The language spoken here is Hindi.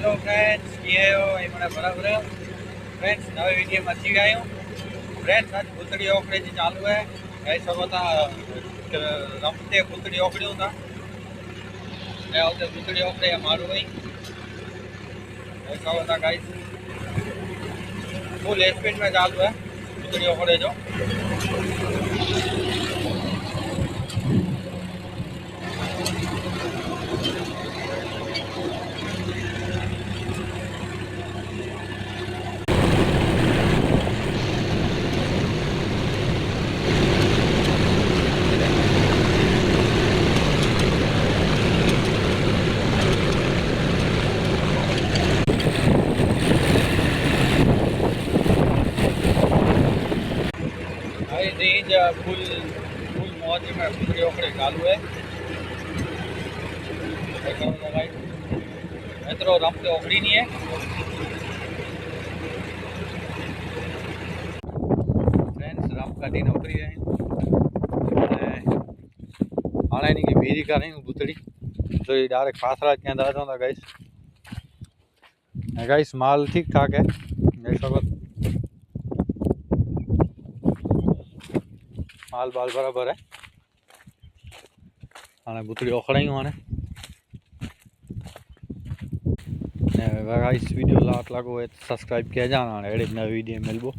हेलो फ्रेंड्स, ये हो ये बराबर है फ्रेंड्स। नवे वीडियो में अची गया हूँ फ्रेंड्स। आज भूतड़ी ओकड़े जी चालू है कही सको था। रमते भूतड़ी ओकड़ियों था उते भूतड़ी ओकड़े मारू गई कही सको था गाइस। फुल स्पीड में चालू है भूतड़ी ओकड़े जो। फुल फुल मौज में भूतड़ी ओकड़े चालू है एतरो रमते ओकड़ी नहीं है फ्रेंड्स। रम कटी ओकड़ी रही हाँ इनकी भीरी कर रही भूतड़ी तो ये डायरेक्ट फासरा क्या अंदाजा होता गाइस। माल ठीक ठाक है देख सको। माल बाल बराबर है हाँ भूतड़ी ओखड़ाई हाँ गाइस। वीडियो लाट लगो है सब्सक्राइब किया जाना अड़े नए वीडियो मिलबो।